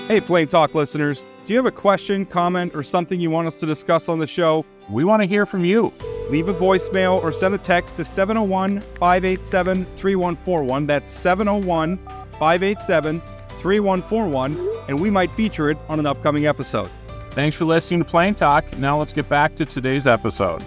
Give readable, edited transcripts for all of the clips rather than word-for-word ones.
Hey, Plain Talk listeners, do you have a question, comment, or something you want us to discuss on the show? We want to hear from you. Leave a voicemail or send a text to 701-587-3141. That's 701-587-3141, and we might feature it on an upcoming episode. Thanks for listening to Plain Talk. Now let's get back to today's episode.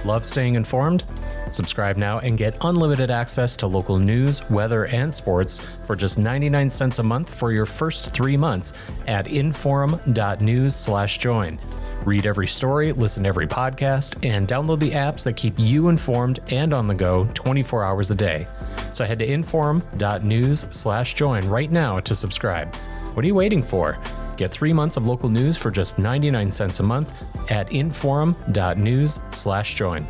Love staying informed? Subscribe now and get unlimited access to local news, weather, and sports for just 99 cents a month for your first 3 months at inforum.news/join. Read every story, listen to every podcast, and download the apps that keep you informed and on the go 24 hours a day. So head to inforum.news/join right now to subscribe. What are you waiting for? Get 3 months of local news for just 99 cents a month at inforum.news/join.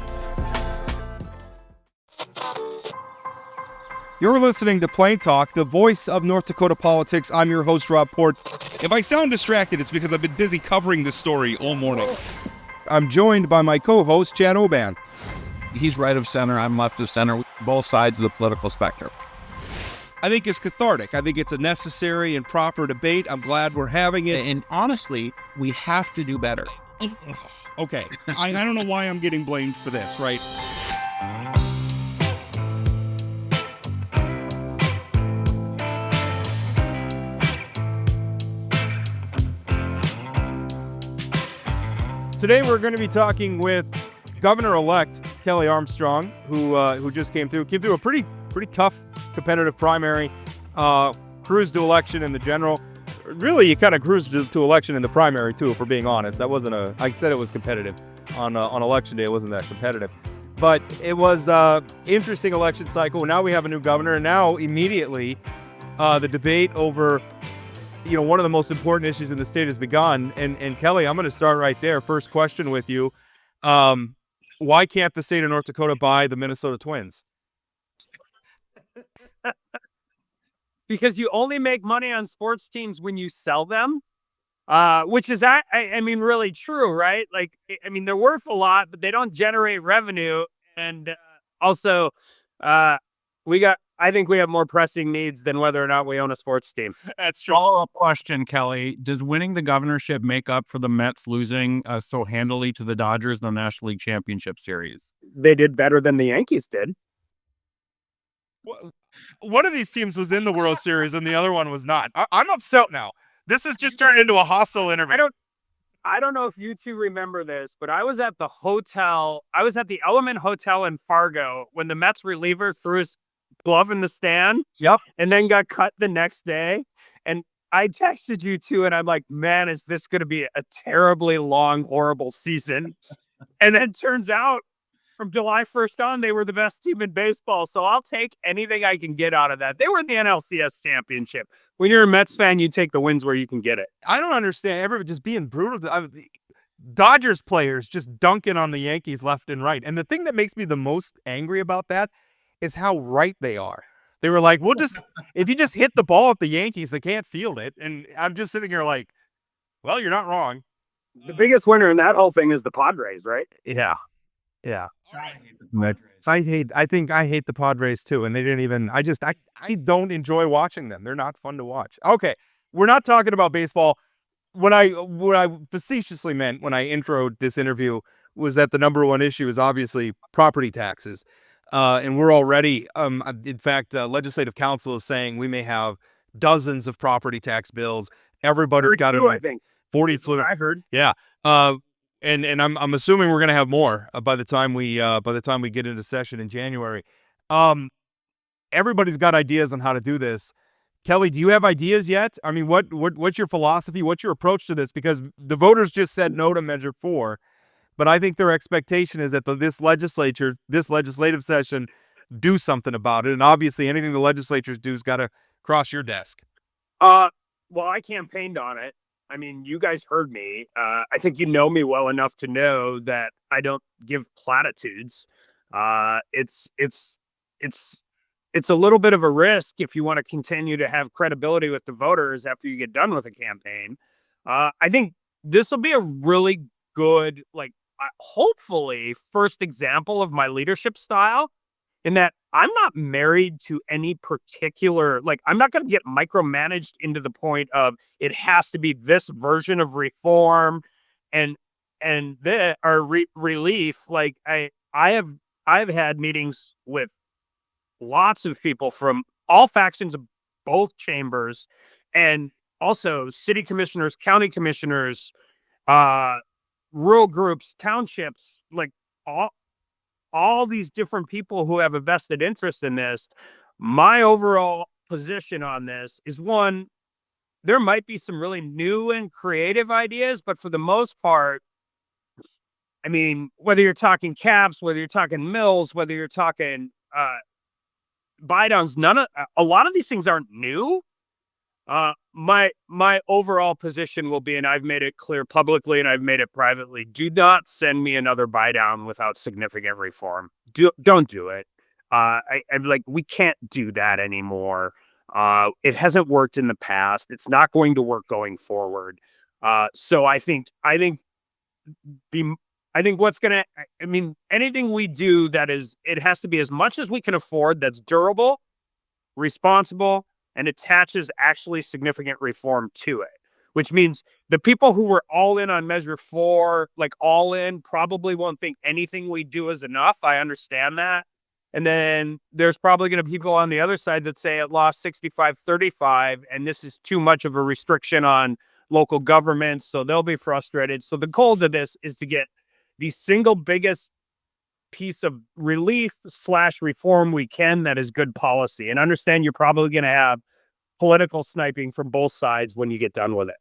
You're listening to Plain Talk, the voice of North Dakota politics. I'm your host, Rob Port. If I sound distracted, it's because I've been busy covering this story all morning. I'm joined by my co-host, Chad Oban. He's right of center, I'm left of center, both sides of the political spectrum. I think it's cathartic. I think it's a necessary and proper debate. I'm glad we're having it. And honestly, we have to do better. Okay, I don't know why I'm getting blamed for this, right? Today we're going to be talking with Governor-elect Kelly Armstrong, who just came through a pretty tough competitive primary, cruised to election in the general. Really, you kind of cruised to election in the primary too, if we're being honest. That wasn't I said it was competitive. On election day, it wasn't that competitive. But it was interesting election cycle. Now we have a new governor, and now immediately the debate over one of the most important issues in the state has begun. And Kelly, I'm going to start right there. First question with you. Why can't the state of North Dakota buy the Minnesota Twins? Because you only make money on sports teams when you sell them, which is, I mean, really true, right? Like, I mean, they're worth a lot, but they don't generate revenue. And also, I think we have more pressing needs than whether or not we own a sports team. That's true. Follow-up question, Kelly. Does winning the governorship make up for the Mets losing so handily to the Dodgers in the National League Championship Series? They did better than the Yankees did. One of these teams was in the World Series and the other one was not. I'm upset now. This has just turned into a hostile interview. I don't know if you two remember this, but I was at the hotel. I was at the Element Hotel in Fargo when the Mets reliever threw his glove in the stand. Yep. And then got cut the next day. And I texted you two and I'm like, man, is this going to be a terribly long, horrible season? And then turns out from July 1st on, they were the best team in baseball. So I'll take anything I can get out of that. They were in the NLCS championship. When you're a Mets fan, you take the wins where you can get it. I don't understand. Everybody just being brutal. Dodgers players just dunking on the Yankees left and right. And the thing that makes me the most angry about that is how right they are. They were like, if you just hit the ball at the Yankees, they can't field it. And I'm just sitting here like, well, you're not wrong. The biggest winner in that whole thing is the Padres, right? Yeah. I think I hate the Padres too. And they didn't even, I don't enjoy watching them. They're not fun to watch. Okay. We're not talking about baseball. What I facetiously meant when I introed this interview was that the number one issue is obviously property taxes. And we're already, in fact, Legislative Council is saying we may have dozens of property tax bills. Everybody's got it. I think 40. I heard. Yeah. And I'm assuming we're going to have more by the time we get into session in January. Everybody's got ideas on how to do this. Kelly, do you have ideas yet? I mean, what's your philosophy? What's your approach to this? Because the voters just said no to Measure 4. But I think their expectation is that this legislative session, do something about it. And obviously anything the legislatures do has got to cross your desk. Well, I campaigned on it. I mean, you guys heard me. I think you know me well enough to know that I don't give platitudes. It's a little bit of a risk if you want to continue to have credibility with the voters after you get done with a campaign. I think this will be a really good, hopefully, first example of my leadership style, in that I'm not married to any particular, like, I'm not going to get micromanaged into the point of it has to be this version of reform and the or relief. Like I've had meetings with lots of people from all factions of both chambers, and also city commissioners, county commissioners, uh rural groups, townships, like all these different people who have a vested interest in this. My overall position on this is, one, there might be some really new and creative ideas, but for the most part, I mean, whether you're talking caps, whether you're talking mills, whether you're talking buy downs, a lot of these things aren't new. My overall position will be, and I've made it clear publicly and I've made it privately, do not send me another buy down without significant reform. Don't do it. I'm like, we can't do that anymore. It hasn't worked in the past. It's not going to work going forward. So the I think what's gonna, I mean, anything we do it has to be as much as we can afford, that's durable, responsible, and attaches actually significant reform to it. Which means the people who were all in on Measure 4, like all in, probably won't think anything we do is enough. I understand that. And then there's probably going to be people on the other side that say it lost 65-35, and this is too much of a restriction on local governments, so they'll be frustrated. So the goal to this is to get the single biggest piece of relief / reform we can that is good policy, and understand you're probably going to have political sniping from both sides when you get done with it.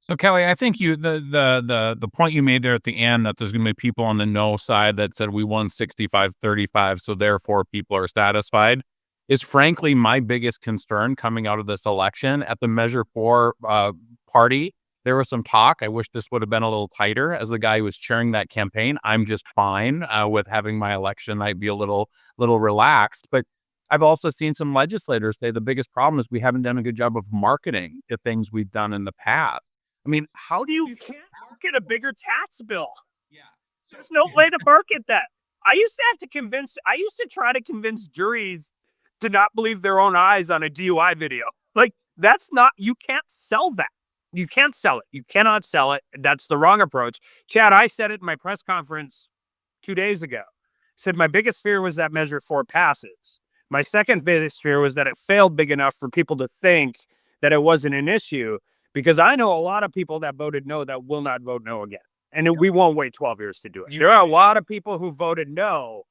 So Kelly, I think the point you made there at the end, that there's going to be people on the no side that said we won 65-35, so therefore people are satisfied, is frankly my biggest concern coming out of this election. At the Measure 4 party, there was some talk. I wish this would have been a little tighter. As the guy who was chairing that campaign, I'm just fine with having my election night be a little relaxed. But I've also seen some legislators say the biggest problem is we haven't done a good job of marketing the things we've done in the past. I mean, how do you can't market a bigger tax bill? Yeah. There's no way to market that. I used to try to convince juries to not believe their own eyes on a DUI video. Like, you can't sell that. You can't sell it. You cannot sell it. That's the wrong approach. Chad, I said it in my press conference 2 days ago. I said my biggest fear was that Measure 4 passes. My second biggest fear was that it failed big enough for people to think that it wasn't an issue, because I know a lot of people that voted no that will not vote no again. And we won't wait 12 years to do it. There are a lot of people who voted no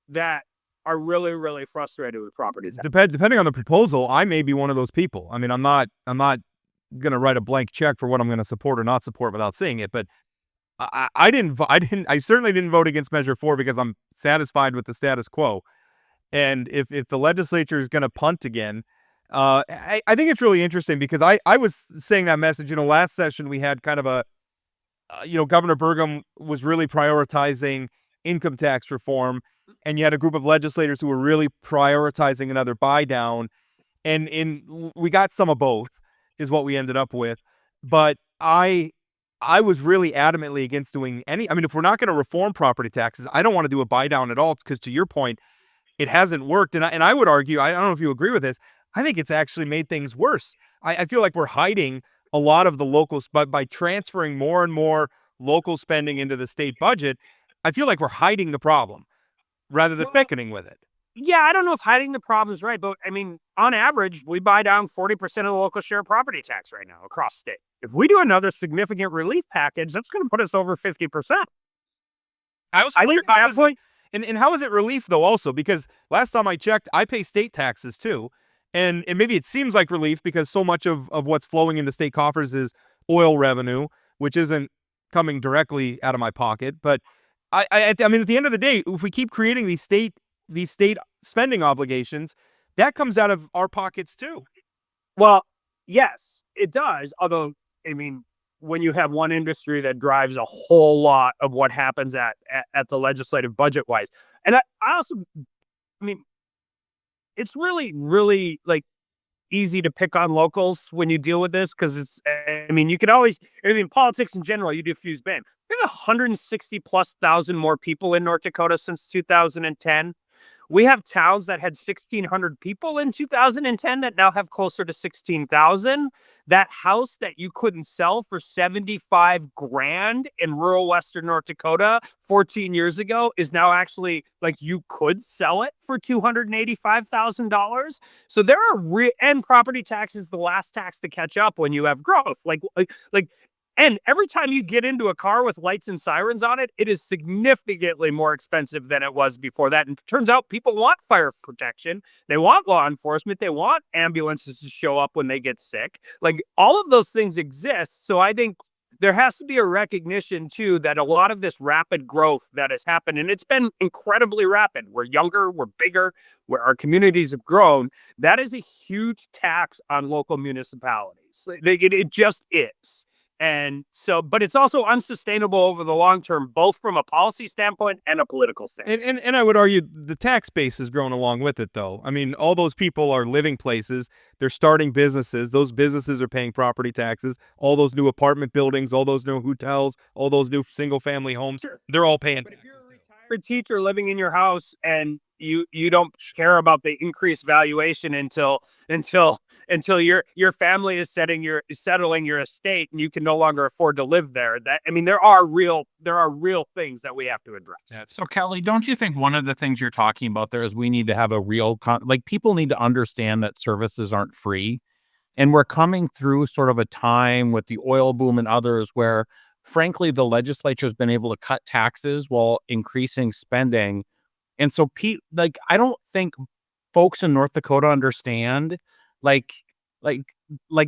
that are really, really frustrated with property tax. Depending on the proposal, I may be one of those people. I mean, I'm not going to write a blank check for what I'm going to support or not support without seeing it. But I certainly didn't vote against Measure 4 because I'm satisfied with the status quo. And if the legislature is going to punt again, I think it's really interesting, because I was saying that message, last session we had kind of a, Governor Burgum was really prioritizing income tax reform, and you had a group of legislators who were really prioritizing another buy down, and we got some of both is what we ended up with. But I was really adamantly against doing if we're not going to reform property taxes, I don't want to do a buy down at all, because to your point, it hasn't worked. And I would argue, I don't know if you agree with this, I think it's actually made things worse. I feel like we're hiding a lot of the locals, but by transferring more and more local spending into the state budget, I feel like we're hiding the problem rather than thickening with it. Yeah, I don't know if hiding the problem is right, but I mean, on average, we buy down 40% of the local share property tax right now across state. If we do another significant relief package, that's going to put us over 50%. I think at that point. And how is it relief, though, also? Because last time I checked, I pay state taxes, too. And maybe it seems like relief because so much of what's flowing into state coffers is oil revenue, which isn't coming directly out of my pocket. But I mean, at the end of the day, if we keep creating these state spending obligations, that comes out of our pockets, too. Well, yes, it does. Although, I mean, when you have one industry that drives a whole lot of what happens at the legislative budget wise. And I also, I mean, it's really, really like easy to pick on locals when you deal with this, because it's, I mean, you can always, politics in general, you diffuse blame. We have 160,000+ more people in North Dakota since 2010. We have towns that had 1,600 people in 2010 that now have closer to 16,000. That house that you couldn't sell for 75 grand in rural Western North Dakota 14 years ago is now actually like you could sell it for $285,000. So there are and property tax is the last tax to catch up when you have growth. And every time you get into a car with lights and sirens on it, it is significantly more expensive than it was before that. And it turns out people want fire protection. They want law enforcement. They want ambulances to show up when they get sick. Like all of those things exist. So I think there has to be a recognition too that a lot of this rapid growth that has happened, and it's been incredibly rapid. We're younger, we're bigger, where our communities have grown. That is a huge tax on local municipalities. It just is. And so, but it's also unsustainable over the long term, both from a policy standpoint and a political standpoint. And I would argue the tax base has grown along with it, though. I mean, all those people are living places. They're starting businesses. Those businesses are paying property taxes. All those new apartment buildings, all those new hotels, all those new single-family homes, they're all paying. But if you're a retired teacher living in your house and you don't care about the increased valuation until your family is settling your estate and you can no longer afford to live there. There are real things that we have to address. So Kelly, don't you think one of the things you're talking about there is we need to have a real people need to understand that services aren't free, and we're coming through sort of a time with the oil boom and others where frankly the legislature has been able to cut taxes while increasing spending. And so, I don't think folks in North Dakota understand, like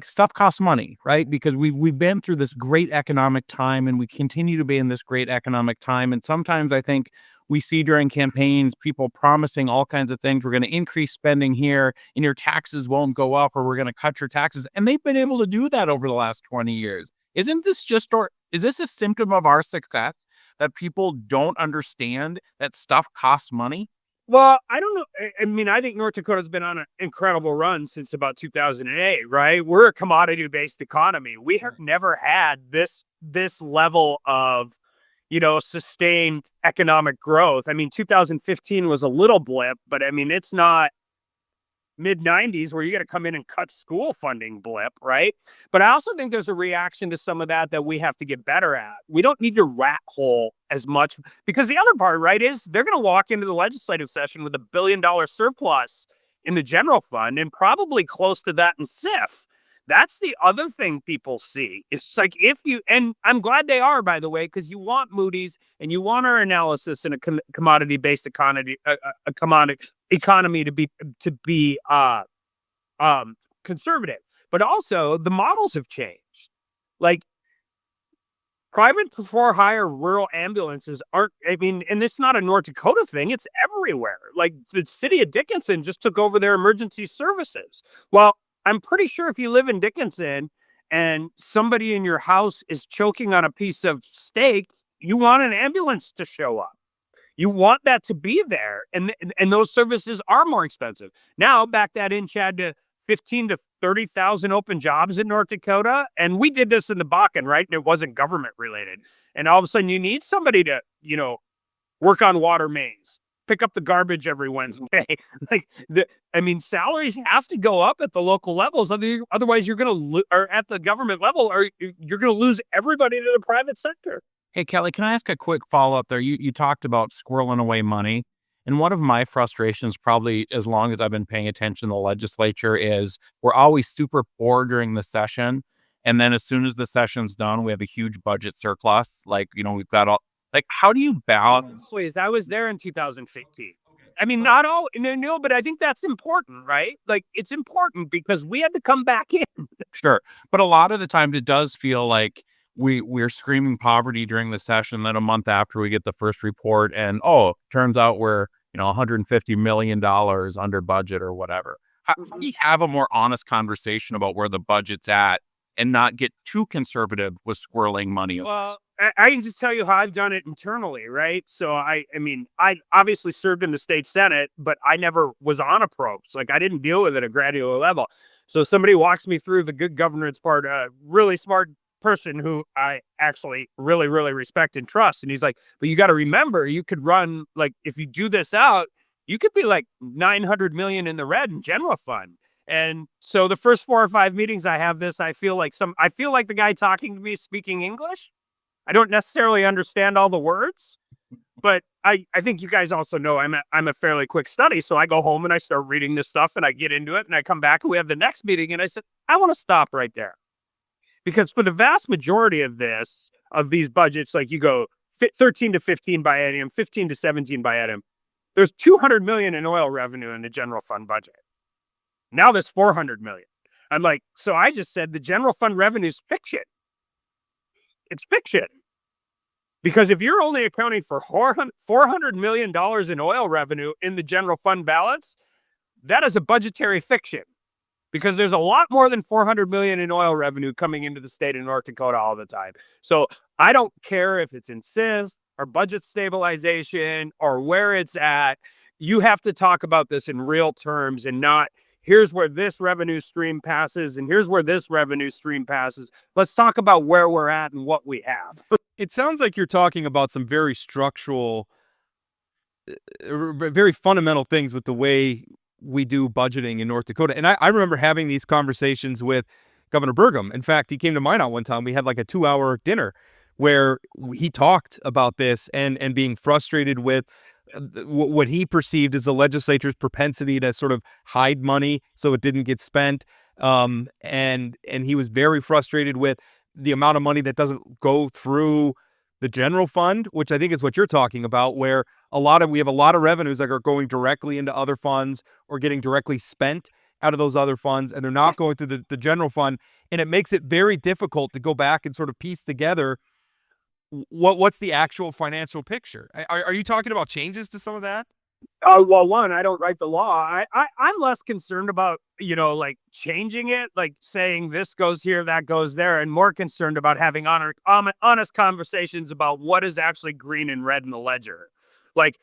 stuff costs money, right? Because we've been through this great economic time, and we continue to be in this great economic time. And sometimes I think we see during campaigns people promising all kinds of things. We're going to increase spending here, and your taxes won't go up, or we're going to cut your taxes. And they've been able to do that over the last 20 years. Is this a symptom of our success? That people don't understand that stuff costs money? Well, I don't know. I think North Dakota's been on an incredible run since about 2008, right? We're a commodity-based economy. We have never had this level of, sustained economic growth. 2015 was a little blip, but it's not mid-90s where you got to come in and cut school funding blip, right? But I also think there's a reaction to some of that we have to get better at. We don't need to rat hole as much, because the other part, right, is they're going to walk into the legislative session with $1 billion surplus in the general fund and probably close to that in SIF. That's the other thing people see. It's like and I'm glad they are, by the way, because you want Moody's and you want our analysis in a commodity-based economy, to be conservative. But also the models have changed. Like private for hire rural ambulances aren't, and it's not a North Dakota thing, it's everywhere. Like the city of Dickinson just took over their emergency services. Well, I'm pretty sure if you live in Dickinson and somebody in your house is choking on a piece of steak, you want an ambulance to show up. You want that to be there. And those services are more expensive. Now, back that in, Chad, to 15 to 30,000 open jobs in North Dakota. And we did this in the Bakken, right? And it wasn't government related. And all of a sudden you need somebody to, work on water mains, pick up the garbage every Wednesday. Salaries have to go up at the local levels. Otherwise, you're going to, or at the government level, or you're going to lose everybody to the private sector. Hey, Kelly, can I ask a quick follow-up there? You talked about squirreling away money. And one of my frustrations, probably as long as I've been paying attention to the legislature, is we're always super poor during the session. And then as soon as the session's done, we have a huge budget surplus. We've got all, how do you balance? Please, I was there in 2015. Not all, no, but I think that's important, right? It's important because we had to come back in. Sure. But a lot of the times it does feel like we're screaming poverty during the session. Then a month after we get the first report and, turns out we're, $150 million under budget or whatever. How do we have a more honest conversation about where the budget's at and not get too conservative with squirreling money? Well, I can just tell you how I've done it internally, right? So I obviously served in the state Senate, but I never was on a probes. I didn't deal with it at a granular level. So somebody walks me through the good governance part, a really smart person who I actually really, really respect and trust. And he's like, but you got to remember, you could run, if you do this out, you could be like 900 million in the red in general fund. And so the first 4 or 5 meetings I have this, I feel like the guy talking to me is speaking English. I don't necessarily understand all the words, but I think you guys also know I'm a fairly quick study. So I go home and I start reading this stuff and I get into it and I come back and we have the next meeting and I said, I want to stop right there. Because for the vast majority of these budgets, like you go 13 to 15 biennium, 15 to 17 biennium, there's 200 million in oil revenue in the general fund budget. Now there's 400 million. I'm like, so I just said the general fund revenue is fiction. It's fiction. Because if you're only accounting for $400 million in oil revenue in the general fund balance, that is a budgetary fiction. Because there's a lot more than 400 million in oil revenue coming into the state of North Dakota all the time. So I don't care if it's in SIS or budget stabilization or where it's at. You have to talk about this in real terms and not, here's where this revenue stream passes and here's where this revenue stream passes. Let's talk about where we're at and what we have. It sounds like you're talking about some very structural, very fundamental things with the way we do budgeting in North Dakota. And I remember having these conversations with Governor Burgum. In fact, he came to Minot one time. We had like a 2-hour dinner where he talked about this and being frustrated with what he perceived as the legislature's propensity to sort of hide money so it didn't get spent. And he was very frustrated with the amount of money that doesn't go through the general fund, which I think is what you're talking about, where we have a lot of revenues that are going directly into other funds or getting directly spent out of those other funds, and they're not going through the general fund. And it makes it very difficult to go back and sort of piece together what's the actual financial picture. Are you talking about changes to some of that? Well, one, I don't write the law. I'm less concerned about, like changing it, like saying this goes here, that goes there, and more concerned about having honest conversations about what is actually green and red in the ledger. Like,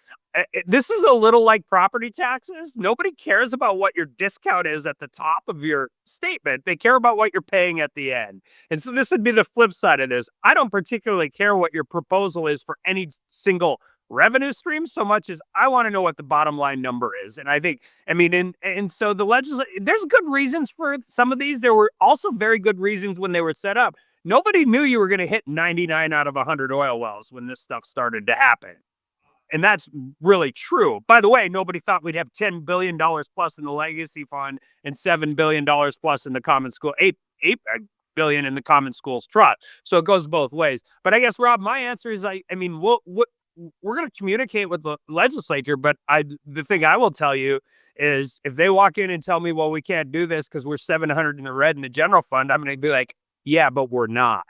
this is a little like property taxes. Nobody cares about what your discount is at the top of your statement. They care about what you're paying at the end. And so this would be the flip side of this. I don't particularly care what your proposal is for any single revenue stream so much as I want to know what the bottom line number is. And so the legislature, there's good reasons for some of these. There were also very good reasons when they were set up. Nobody knew you were going to hit 99 out of 100 oil wells when this stuff started to happen. And that's really true. By the way, nobody thought we'd have $10 billion plus in the legacy fund and $7 billion plus in the common school, $8 billion in the common schools trust. So it goes both ways. But I guess, Rob, my answer is, we're going to communicate with the legislature, but the thing I will tell you is if they walk in and tell me, well, we can't do this because we're 700 in the red in the general fund, I'm going to be like, yeah, but we're not.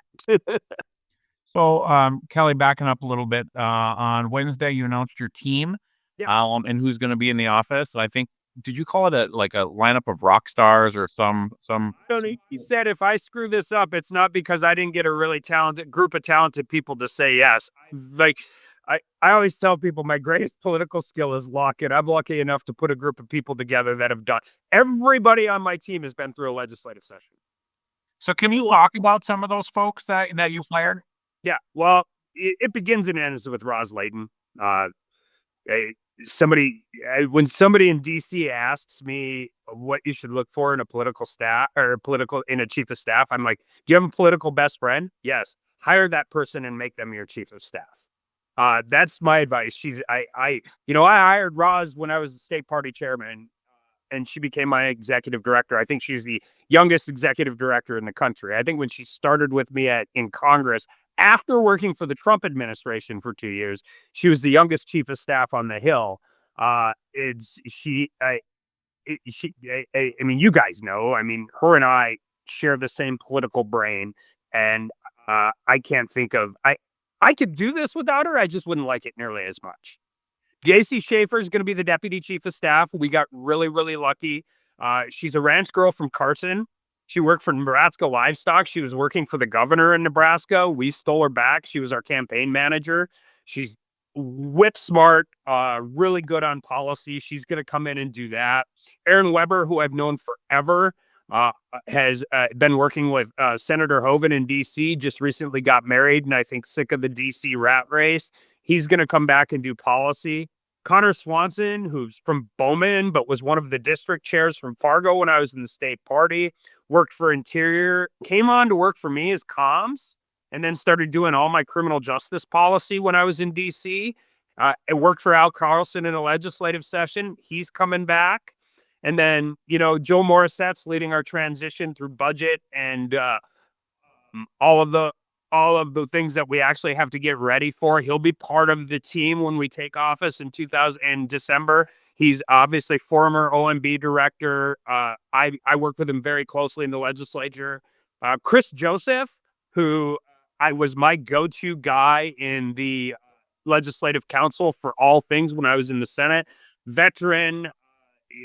So, Kelly, backing up a little bit, on Wednesday, you announced your team, and who's going to be in the office. I think, did you call it a lineup of rock stars or some? He said, if I screw this up, it's not because I didn't get a really talented group of talented people to say yes. Like, I always tell people my greatest political skill is luck, and I'm lucky enough to put a group of people together that have done. Everybody on my team has been through a legislative session. So can you talk about some of those folks that you've hired? Yeah, well, it begins and ends with Roz Layton. When somebody in DC asks me what you should look for in a political staff or in a chief of staff, I'm like, do you have a political best friend? Yes. Hire that person and make them your chief of staff. That's my advice. I hired Roz when I was the state party chairman, and she became my executive director. I think she's the youngest executive director in the country. I think when she started with me in Congress, after working for the Trump administration for 2 years, she was the youngest chief of staff on the Hill. You guys know, her and I share the same political brain, and I can't think of, I could do this without her. I just wouldn't like it nearly as much. JC Schaefer is going to be the deputy chief of staff. We got really, really lucky. She's a ranch girl from Carson. She worked for Nebraska Livestock. She was working for the governor in Nebraska. We stole her back. She was our campaign manager. She's whip smart, really good on policy. She's going to come in and do that. Aaron Weber, who I've known forever, has been working with Senator Hoeven in D.C., just recently got married, and I think sick of the D.C. rat race. He's going to come back and do policy. Connor Swanson, who's from Bowman, but was one of the district chairs from Fargo when I was in the state party, worked for Interior, came on to work for me as comms, and then started doing all my criminal justice policy when I was in DC. I worked for Al Carlson in a legislative session. He's coming back. And then, Joe Morissette's leading our transition through budget and all of the things that we actually have to get ready for. He'll be part of the team when we take office in December. He's obviously former OMB director. I worked with him very closely in the legislature. Chris Joseph, who I was my go-to guy in the legislative council for all things when I was in the Senate. Veteran,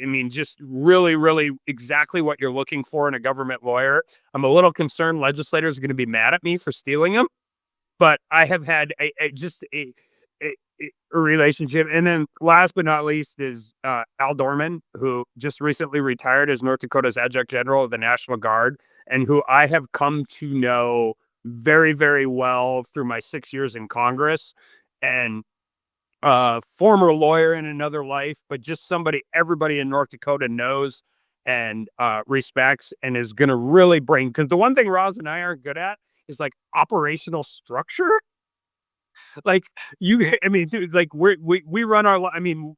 I mean, just really, really exactly what you're looking for in a government lawyer. I'm a little concerned legislators are going to be mad at me for stealing them, but I have had a relationship. And then last but not least is Al Dorman, who just recently retired as North Dakota's adjunct general of the National Guard, and who I have come to know very, very well through my 6 years in Congress. And former lawyer in another life, but just somebody everybody in North Dakota knows and respects, and is going to really bring, because the one thing Roz and I are good at is like operational structure. Like I mean, dude, like we run I mean,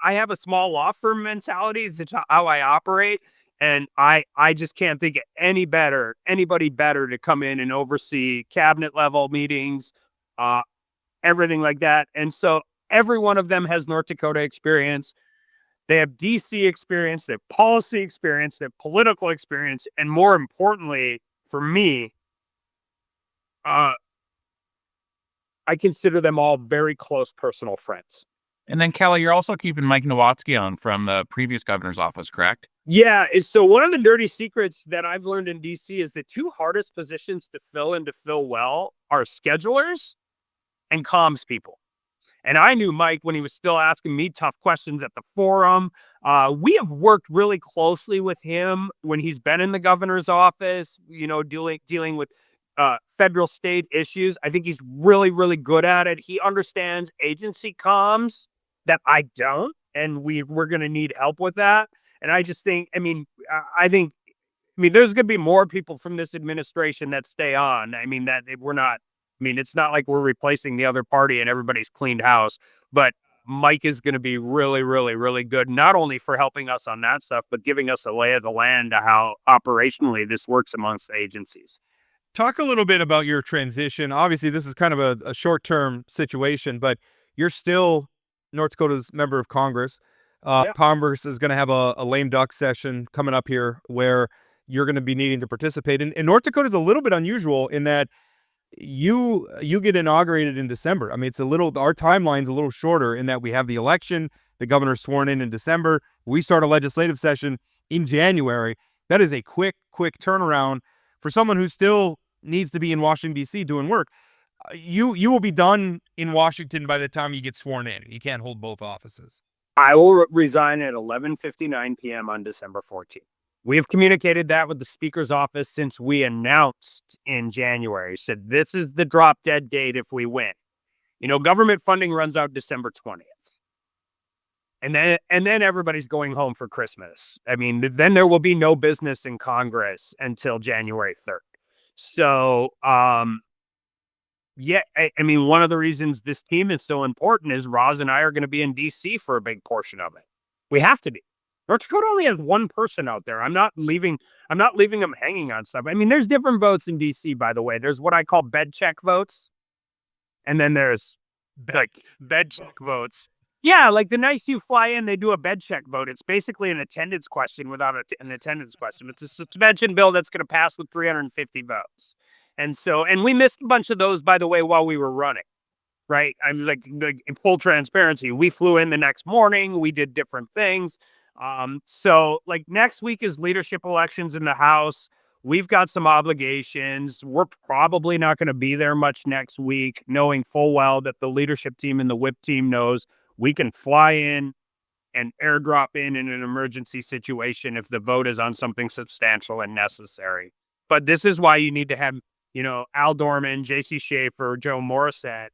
I have a small law firm mentality. It's how I operate. And I just can't think of anybody better to come in and oversee cabinet level meetings, everything like that. And so every one of them has North Dakota experience. They have DC experience, they have policy experience, they have political experience, and more importantly, for me, I consider them all very close personal friends. And then, Kelly, you're also keeping Mike Nowatzki on from the previous governor's office, correct? Yeah. So one of the dirty secrets that I've learned in DC is the two hardest positions to fill and to fill well are schedulers and comms people. And I knew Mike when he was still asking me tough questions at the forum. We have worked really closely with him when he's been in the governor's office, dealing with federal state issues. I think he's really, really good at it. He understands agency comms that I don't, and we're going to need help with that. And I just think, there's going to be more people from this administration that stay on. It's not like we're replacing the other party and everybody's cleaned house, but Mike is going to be really, really, really good, not only for helping us on that stuff, but giving us a lay of the land to how operationally this works amongst agencies. Talk a little bit about your transition. Obviously, this is kind of a short-term situation, but you're still North Dakota's member of Congress. Yeah. Congress is going to have a lame duck session coming up here where you're going to be needing to participate. And North Dakota is a little bit unusual in that you get inaugurated in December. I mean, our timeline's a little shorter in that we have the election, the governor's sworn in December. We start a legislative session in January. That is a quick turnaround for someone who still needs to be in Washington, D.C. doing work. You will be done in Washington by the time you get sworn in. You can't hold both offices. I will resign at 11:59 p.m. on December 14th. We have communicated that with the Speaker's office since we announced in January. Said this is the drop dead date if we win. Government funding runs out December 20th. And then everybody's going home for Christmas. I mean, then there will be no business in Congress until January 3rd. So, one of the reasons this team is so important is Roz and I are going to be in DC for a big portion of it. We have to be. North Dakota only has one person out there. I'm not leaving them hanging on stuff. I mean, there's different votes in DC, by the way. There's what I call bed check votes. And then there's bed check votes. Yeah, like the night you fly in, they do a bed check vote. It's basically an attendance question without an attendance question. It's a suspension bill that's going to pass with 350 votes. And we missed a bunch of those, by the way, while we were running, right? I'm like in full transparency. We flew in the next morning. We did different things. So next week is leadership elections in the House. We've got some obligations. We're probably not going to be there much next week, knowing full well that the leadership team and the whip team knows we can fly in and airdrop in an emergency situation if the vote is on something substantial and necessary. But this is why you need to have, Al Dorman, J.C. Schaefer, Joe Morissette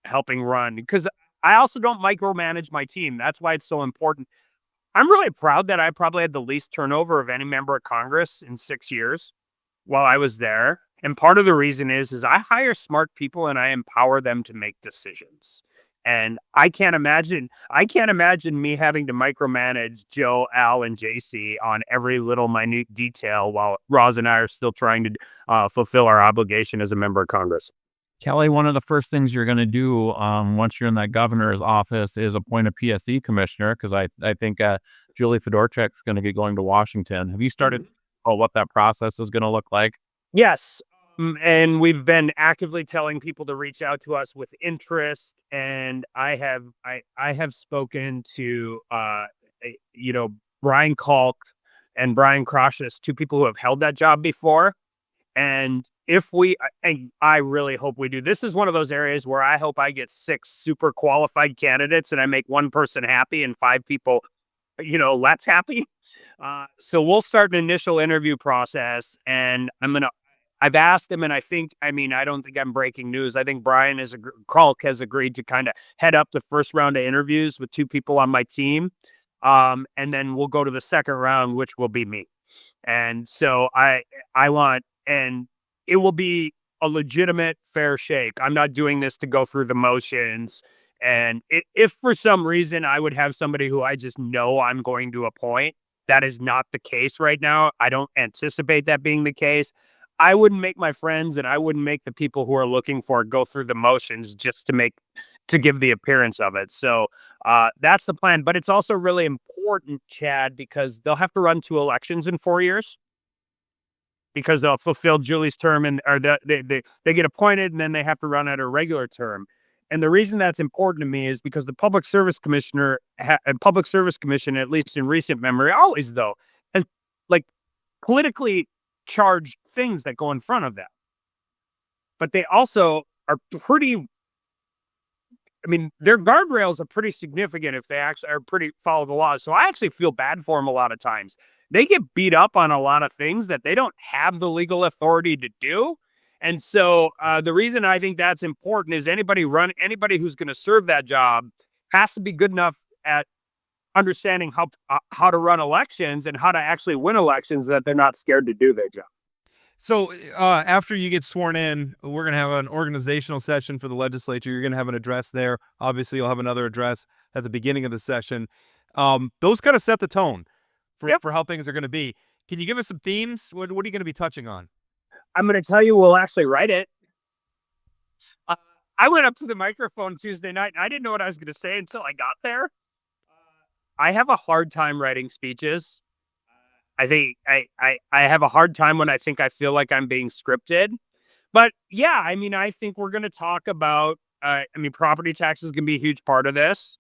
helping run, because I also don't micromanage my team. That's why it's so important. I'm really proud that I probably had the least turnover of any member of Congress in 6 years while I was there. And part of the reason is I hire smart people and I empower them to make decisions. And I can't imagine me having to micromanage Joe, Al, and JC on every little minute detail while Roz and I are still trying to fulfill our obligation as a member of Congress. Kelly, one of the first things you're going to do once you're in that governor's office is appoint a PSE commissioner, because I think Julie Fedorchak's going to be going to Washington. Have you started what that process is going to look like? Yes. And we've been actively telling people to reach out to us with interest. And I have spoken to Brian Kalk and Brian Crocious, two people who have held that job before. And I really hope we do. This is one of those areas where I hope I get 6 super qualified candidates and I make one person happy and 5 people, less happy. So we'll start an initial interview process, and I've asked him, and I don't think I'm breaking news. I think Brian Kalk has agreed to kind of head up the first round of interviews with 2 people on my team. And then we'll go to the second round, which will be me. And so and it will be a legitimate fair shake. I'm not doing this to go through the motions. And if for some reason I would have somebody who I just know I'm going to appoint, that is not the case right now. I don't anticipate that being the case. I wouldn't make my friends and I wouldn't make the people who are looking for it go through the motions just to give the appearance of it. So that's the plan. But it's also really important, Chad, because they'll have to run 2 elections in 4 years, because they'll fulfill Julie's term they get appointed and then they have to run at a regular term. And the reason that's important to me is because the Public Service Commission, at least in recent memory, always though, has like politically charged things that go in front of that. But they also are their guardrails are pretty significant if they actually are follow the laws. So I actually feel bad for them a lot of times. They get beat up on a lot of things that they don't have the legal authority to do. And so the reason I think that's important is anybody who's going to serve that job has to be good enough at understanding how to run elections and how to actually win elections, that they're not scared to do their job. So after you get sworn in, we're going to have an organizational session for the legislature. You're going to have an address there. Obviously, you'll have another address at the beginning of the session. Those kind of set the tone for how things are going to be. Can you give us some themes? What are you going to be touching on? I'm going to tell you, we'll actually write it. I went up to the microphone Tuesday night, and I didn't know what I was going to say until I got there. I have a hard time writing speeches. I think I have a hard time when I feel like I'm being scripted. But yeah, I think we're going to talk about, property taxes is going to be a huge part of this.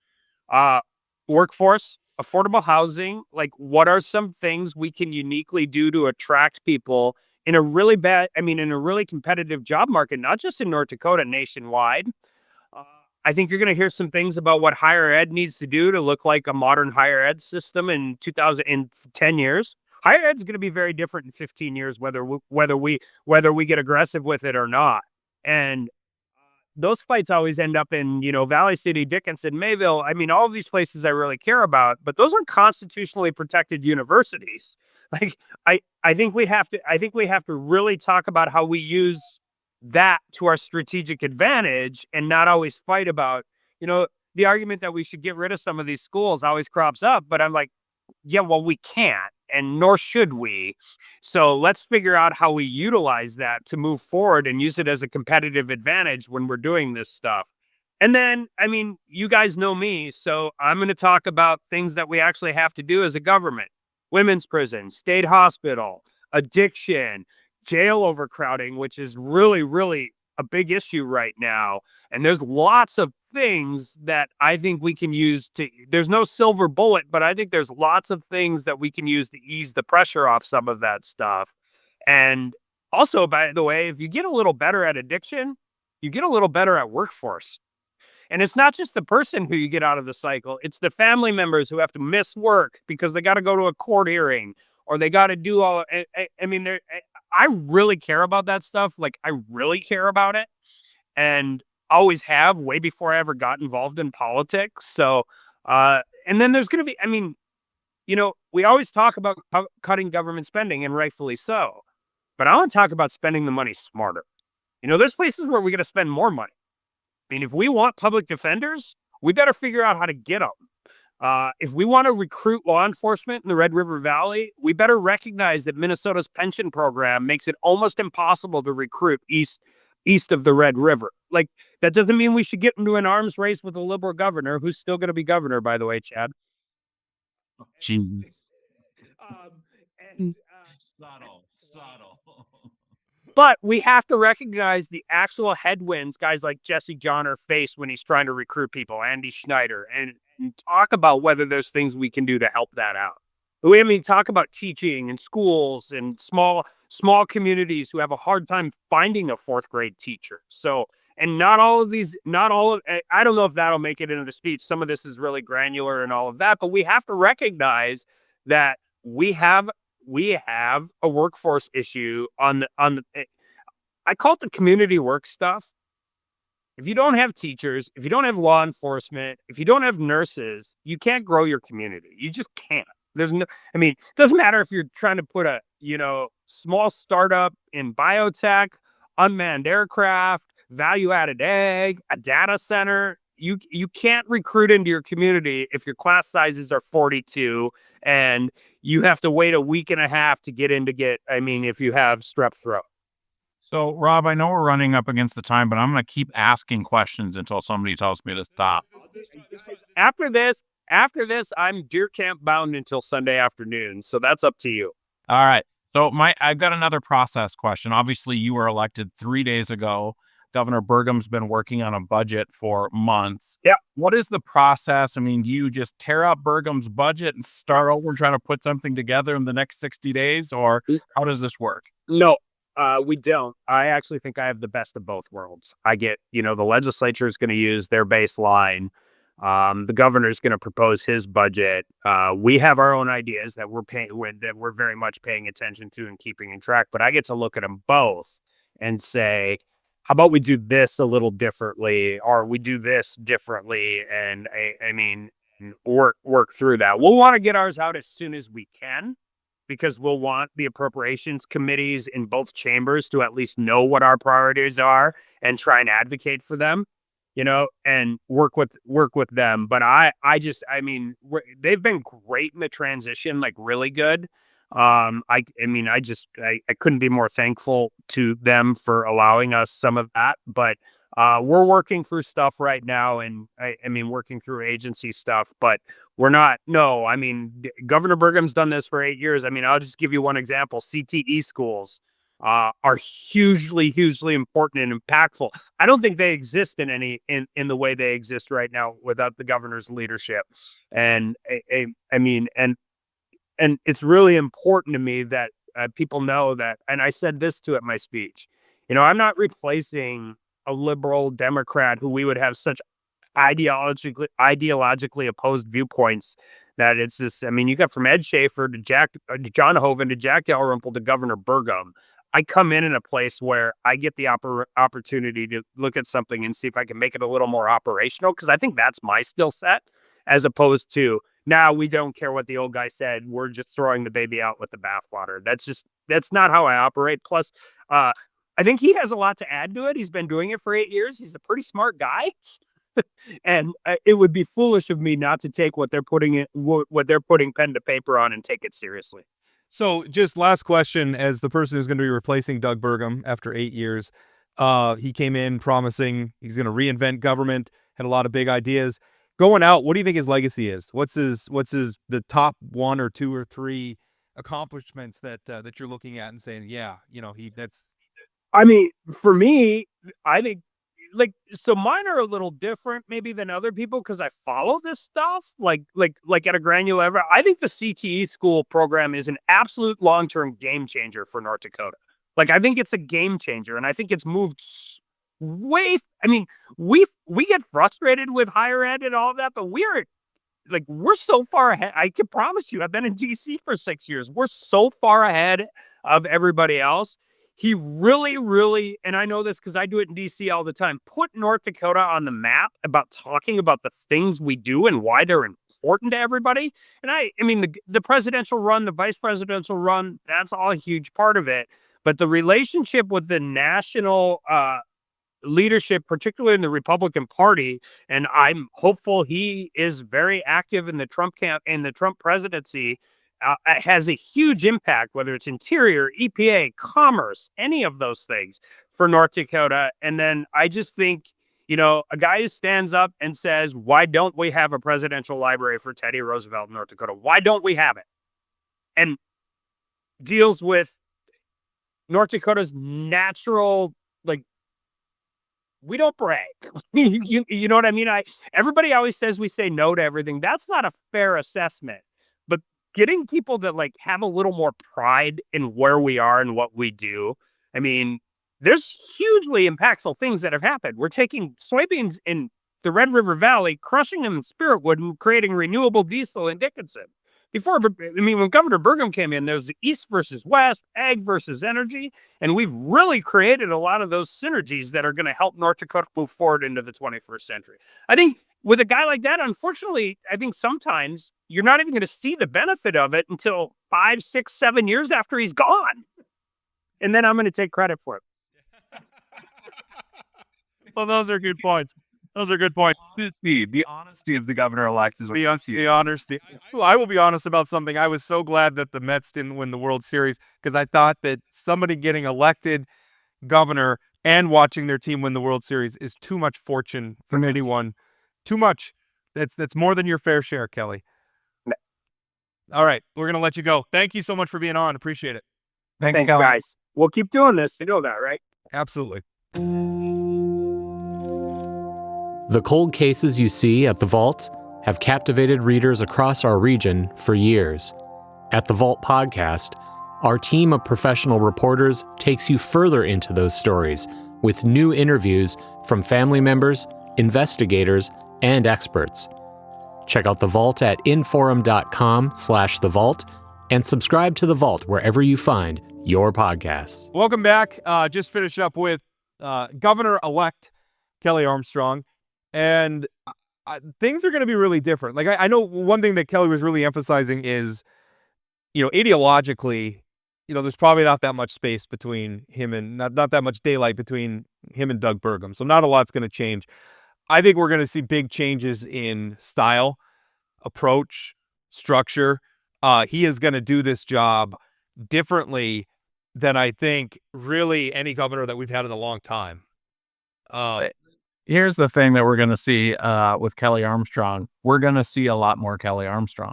Workforce, affordable housing, like what are some things we can uniquely do to attract people in a really competitive job market, not just in North Dakota, nationwide. I think you're going to hear some things about what higher ed needs to do to look like a modern higher ed system in 10 years. Higher ed is going to be very different in 15 years, whether we get aggressive with it or not. And those fights always end up in, Valley City, Dickinson, Mayville. All of these places I really care about, but those are constitutionally protected universities. Like I think we have to really talk about how we use that to our strategic advantage and not always fight about, the argument that we should get rid of some of these schools always crops up, but I'm like, yeah, well, we can't, and nor should we. So let's figure out how we utilize that to move forward and use it as a competitive advantage when we're doing this stuff. And then, you guys know me, so I'm going to talk about things that we actually have to do as a government. Women's prison, state hospital, addiction, jail overcrowding, which is really, really a big issue right now. And there's lots of things that I think we can use there's no silver bullet, but I think there's lots of things that we can use to ease the pressure off some of that stuff. And also, by the way, if you get a little better at addiction, you get a little better at workforce. And it's not just the person who you get out of the cycle, it's the family members who have to miss work because they got to go to a court hearing or they got to do all, I really care about that stuff. Like, I really care about it. And always have, way before I ever got involved in politics. So, and then there's going to be, I mean, we always talk about cutting government spending, and rightfully so. But I want to talk about spending the money smarter. There's places where we got to spend more money. I mean, if we want public defenders, we better figure out how to get them. If we want to recruit law enforcement in the Red River Valley, we better recognize that Minnesota's pension program makes it almost impossible to recruit east of the Red River. Like, that doesn't mean we should get into an arms race with a liberal governor, who's still going to be governor, by the way, Chad. Jesus. And, Subtle. but we have to recognize the actual headwinds guys like Jesse Johnner face when he's trying to recruit people, Andy Schneider, and talk about whether there's things we can do to help that out. Talk about teaching in schools and small communities who have a hard time finding a 4th grade teacher. So, and I don't know if that'll make it into the speech. Some of this is really granular and all of that, but we have to recognize that we have a workforce issue on the I call it the community work stuff. If you don't have teachers, if you don't have law enforcement, if you don't have nurses, you can't grow your community. You just can't. It doesn't matter if you're trying to put a, small startup in biotech, unmanned aircraft, value-added ag, a data center. You can't recruit into your community if your class sizes are 42 and you have to wait a week and a half to get if you have strep throat. So, Rob, I know we're running up against the time, but I'm going to keep asking questions until somebody tells me to stop. After this, I'm deer camp bound until Sunday afternoon. So that's up to you. All right. So I've got another process question. Obviously, you were elected 3 days ago. Governor Burgum's been working on a budget for months. Yeah. What is the process? Do you just tear up Burgum's budget and start over trying to put something together in the next 60 days? Or how does this work? No, we don't. I actually think I have the best of both worlds. I get, the legislature is going to use their baseline. The governor's going to propose his budget. We have our own ideas that we're very much paying attention to and keeping in track, but I get to look at them both and say, how about we do this a little differently, or we do this differently? And work through that. We'll want to get ours out as soon as we can, because we'll want the appropriations committees in both chambers to at least know what our priorities are and try and advocate for them. And work with them. But they've been great in the transition, like really good. I couldn't be more thankful to them for allowing us some of that. But we're working through stuff right now, and working through agency stuff. But we're not. No, Governor Burgum's done this for 8 years. I'll just give you one example. CTE schools are hugely important and impactful. I don't think they exist in the way they exist right now without the governor's leadership. And and it's really important to me that people know that. And I said this too at my speech. I'm not replacing a liberal Democrat who we would have such ideologically opposed viewpoints that it's just. You got from Ed Schaefer to John Hoeven to Jack Dalrymple to Governor Burgum. I come in a place where I get the opportunity to look at something and see if I can make it a little more operational, because I think that's my skill set, as opposed to, now we don't care what the old guy said. We're just throwing the baby out with the bathwater. That's not how I operate. Plus, I think he has a lot to add to it. He's been doing it for 8 years. He's a pretty smart guy. And it would be foolish of me not to take what they're putting pen to paper on and take it seriously. So just last question, as the person who's going to be replacing Doug Burgum after 8 years, he came in promising he's going to reinvent government, had a lot of big ideas. Going out, what do you think his legacy is? What's the top 1 or 2 or 3 accomplishments that you're looking at and saying, for me, I think, so mine are a little different maybe than other people, because I follow this stuff like at a granular level. I think the CTE school program is an absolute long-term game changer for North Dakota. I think it's a game changer, and I think it's moved way. We get frustrated with higher ed and all of that, but we're so far ahead. I can promise you, I've been in DC for 6 years. We're so far ahead of everybody else. he really, really, and I know this because I do it in DC all the time, put North Dakota on the map about talking about the things we do and why they're important to everybody. And I mean, the presidential run, the vice presidential run, that's all a huge part of it. But the relationship with the national leadership, particularly in the Republican Party, and I'm hopeful he is very active in the Trump camp in the Trump presidency, has a huge impact, whether it's interior, EPA, commerce, any of those things for North Dakota. And then I just think, a guy who stands up and says, why don't we have a presidential library for Teddy Roosevelt in North Dakota? Why don't we have it? And deals with North Dakota's natural, like, we don't brag. You know what I mean? Everybody always says we say no to everything. That's not a fair assessment. But getting people that like have a little more pride in where we are and what we do. I mean, there's hugely impactful things that have happened. We're taking soybeans in the Red River Valley, crushing them in Spiritwood, and creating renewable diesel in Dickinson. When Governor Burgum came in, there's the East versus West, ag versus energy, and we've really created a lot of those synergies that are going to help North Dakota move forward into the 21st century. I think with a guy like that, unfortunately, I think sometimes you're not even going to see the benefit of it until 5, 6, 7 years after he's gone. And then I'm going to take credit for it. Well, those are good points. Those are good points. The honesty of the governor-elect is what The honesty. I will be honest about something. I was so glad that the Mets didn't win the World Series because I thought that somebody getting elected governor and watching their team win the World Series is too much fortune for anyone. Too much. That's more than your fair share, Kelly. All right, we're going to let you go. Thank you so much for being on. Appreciate it. Thanks, guys. We'll keep doing this. You know that, right? Absolutely. The cold cases you see at The Vault have captivated readers across our region for years. At The Vault Podcast, our team of professional reporters takes you further into those stories with new interviews from family members, investigators, and experts. Check out The Vault at inforum.com/The Vault and subscribe to The Vault wherever you find your podcasts. Welcome back. Just finished up with Governor-elect Kelly Armstrong. And things are going to be really different. Like, I know one thing that Kelly was really emphasizing is, ideologically, there's probably not that much space between him and not that much daylight between him and Doug Burgum. So not a lot's going to change. I think we're going to see big changes in style, approach, structure. He is going to do this job differently than I think really any governor that we've had in a long time. Here's the thing that we're going to see with Kelly Armstrong. We're going to see a lot more Kelly Armstrong.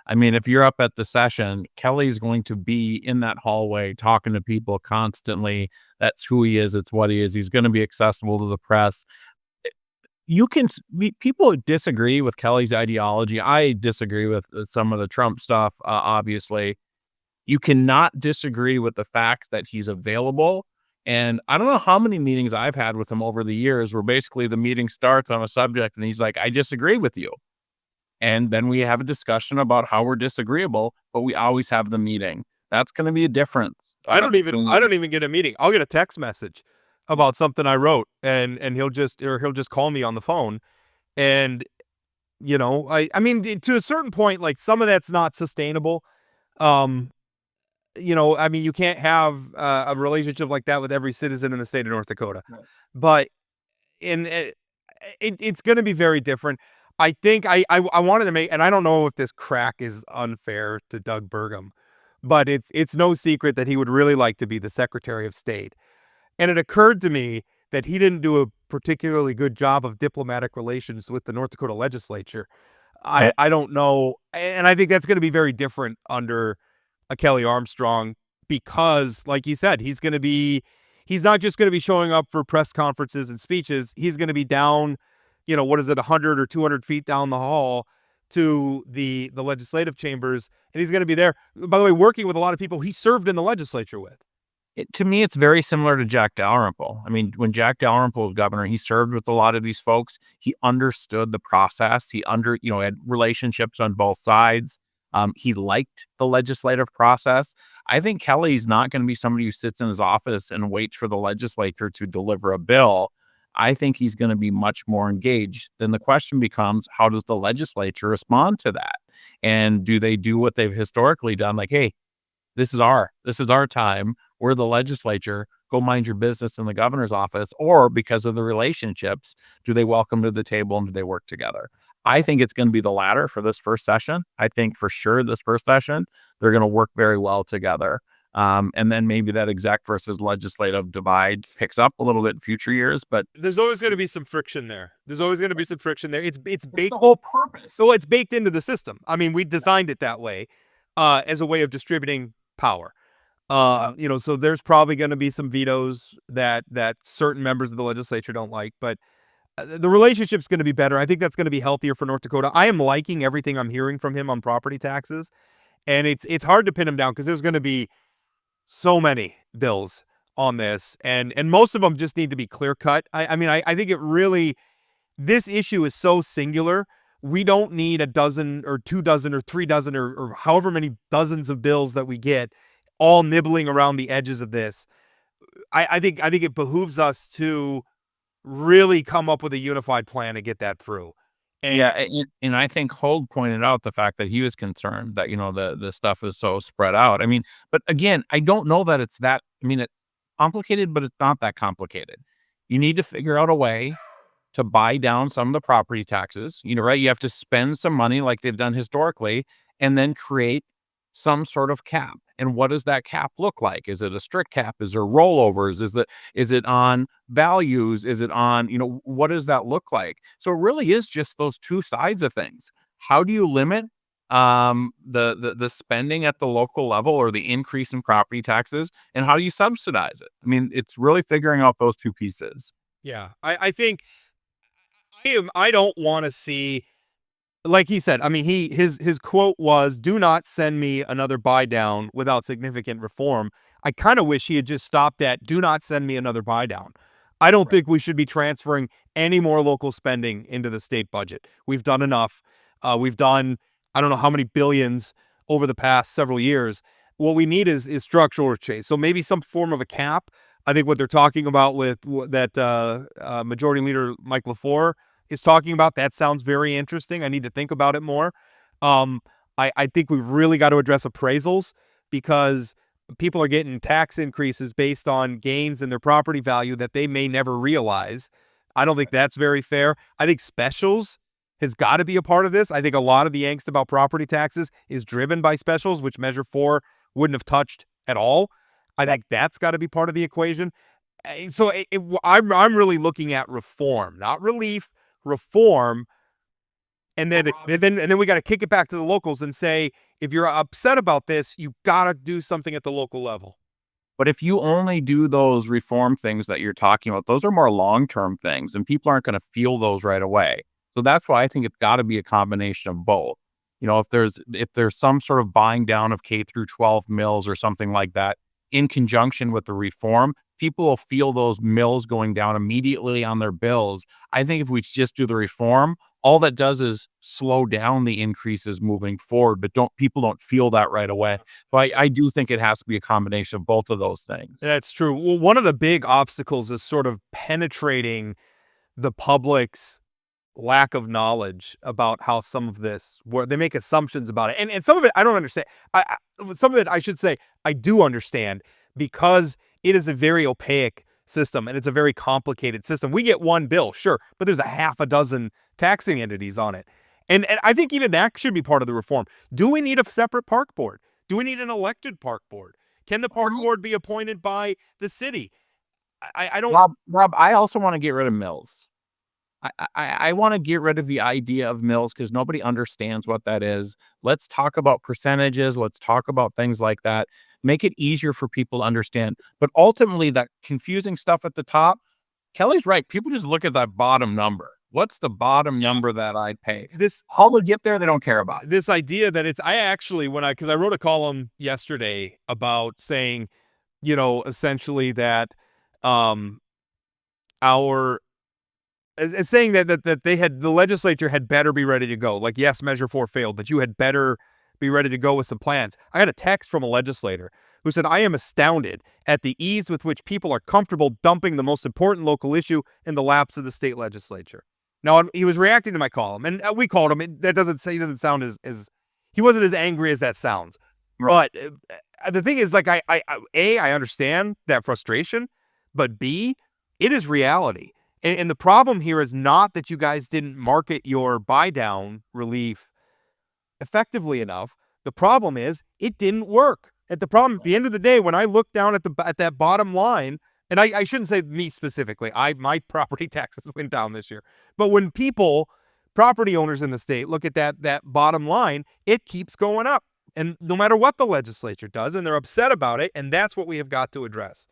I mean, if you're up at the session, Kelly's going to be in that hallway talking to people constantly. That's who he is. It's what he is. He's going to be accessible to the press. People disagree with Kelly's ideology. I disagree with some of the Trump stuff, obviously. You cannot disagree with the fact that he's available. And I don't know how many meetings I've had with him over the years where basically the meeting starts on a subject and he's like, I disagree with you. And then we have a discussion about how we're disagreeable, but we always have the meeting. That's going to be a difference. I don't even get a meeting. I'll get a text message about something I wrote and he'll just call me on the phone. And, I mean, to a certain point, like some of that's not sustainable. I mean, you can't have a relationship like that with every citizen in the state of North Dakota, but it's going to be very different. I think I wanted to make, and I don't know if this crack is unfair to Doug Burgum, but it's no secret that he would really like to be the Secretary of State. And it occurred to me that he didn't do a particularly good job of diplomatic relations with the North Dakota legislature. I don't know. And I think that's going to be very different under a Kelly Armstrong because, like you said, he's not just going to be showing up for press conferences and speeches. He's going to be down, 100 or 200 feet down the hall to the legislative chambers. And he's going to be there, by the way, working with a lot of people he served in the legislature with. To me, it's very similar to Jack Dalrymple. I mean, when Jack Dalrymple was governor, he served with a lot of these folks. He understood the process. He had relationships on both sides. He liked the legislative process. I think Kelly's not going to be somebody who sits in his office and waits for the legislature to deliver a bill. I think he's going to be much more engaged. Then the question becomes, how does the legislature respond to that? And do they do what they've historically done? Like, hey, this is our time. We're the legislature. Go mind your business in the governor's office. Or because of the relationships, do they welcome to the table and do they work together? I think it's going to be the latter for this first session. I think for sure this first session, they're going to work very well together. And then maybe that exec versus legislative divide picks up a little bit in future years, but There's always going to be some friction there. It's it's baked. the whole purpose. So it's baked into the system. I mean, we designed it that way, as a way of distributing power. So there's probably going to be some vetoes that certain members of the legislature don't like, but the relationship's going to be better. I think that's going to be healthier for North Dakota. I am liking everything I'm hearing from him on property taxes, and it's hard to pin him down because there's going to be so many bills on this, and most of them just need to be clear cut. I think this issue is so singular. We don't need a dozen or 2 dozen or 3 dozen or however many dozens of bills that we get all nibbling around the edges of this. I think it behooves us to really come up with a unified plan to get that through. And I think Holt pointed out the fact that he was concerned that, the stuff is so spread out. I mean, but again, I don't know that it's that, it's complicated, but it's not that complicated. You need to figure out a way to buy down some of the property taxes, right? You have to spend some money like they've done historically and then create some sort of cap. And what does that cap look like? Is it a strict cap? Is there rollovers? Is it on values? Is it on, what does that look like? So it really is just those two sides of things. How do you limit the spending at the local level or the increase in property taxes, and how do you subsidize it? It's really figuring out those two pieces. Yeah, I think I don't want to see, like he said, his quote was, "Do not send me another buy down without significant reform." I kind of wish he had just stopped at, "Do not send me another buy down." I don't think we should be transferring any more local spending into the state budget. We've done enough. We've done, I don't know how many billions over the past several years. What we need is structural change. So maybe some form of a cap. I think what they're talking about with that Majority Leader Mike LaFleur is talking about, that sounds very interesting. I need to think about it more. I think we've really got to address appraisals, because people are getting tax increases based on gains in their property value that they may never realize. I don't think that's very fair. I think specials has got to be a part of this. I think a lot of the angst about property taxes is driven by specials, which Measure 4 wouldn't have touched at all. I think that's got to be part of the equation. So I'm really looking at reform, not relief. Reform, and then we got to kick it back to the locals and say, if you're upset about this, you got to do something at the local level. But if you only do those reform things that you're talking about, those are more long-term things, and people aren't going to feel those right away. So that's why I think it's got to be a combination of both. If there's some sort of buying down of K through 12 mills or something like that in conjunction with the reform, people will feel those mills going down immediately on their bills. I think if we just do the reform, all that does is slow down the increases moving forward, but people don't feel that right away. So I do think it has to be a combination of both of those things. That's true. Well, one of the big obstacles is sort of penetrating the public's lack of knowledge about how some of this, where they make assumptions about it. And some of it I don't understand. Some of it I should say I do understand, because it is a very opaque system and it's a very complicated system. We get one bill, sure, but there's a half a dozen taxing entities on it. And I think even that should be part of the reform. Do we need a separate park board? Do we need an elected park board? Can the park board be appointed by the city? I don't. Rob, I also want to get rid of mills. I want to get rid of the idea of mills, because nobody understands what that is. Let's talk about percentages. Let's talk about things like that. Make it easier for people to understand. But ultimately, that confusing stuff at the top, Kelly's right. People just look at that bottom number. What's the bottom number that I'd pay? How to get there, they don't care about. This idea that because I wrote a column yesterday about saying, essentially that saying that the legislature had better be ready to go. Like, yes, Measure 4 failed, but you had better be ready to go with some plans. I got a text from a legislator who said, "I am astounded at the ease with which people are comfortable dumping the most important local issue in the laps of the state legislature." Now, he was reacting to my column, and we called him. That doesn't say, he doesn't sound as he wasn't as angry as that sounds. Right. But the thing is, like, I understand that frustration, but B, it is reality. And the problem here is not that you guys didn't market your buy down relief effectively enough. The problem is it didn't work. At the end of the day, when I look down at that bottom line, and I shouldn't say me specifically, my property taxes went down this year. But when property owners in the state look at that bottom line, it keeps going up. And no matter what the legislature does, and they're upset about it, and that's what we have got to address.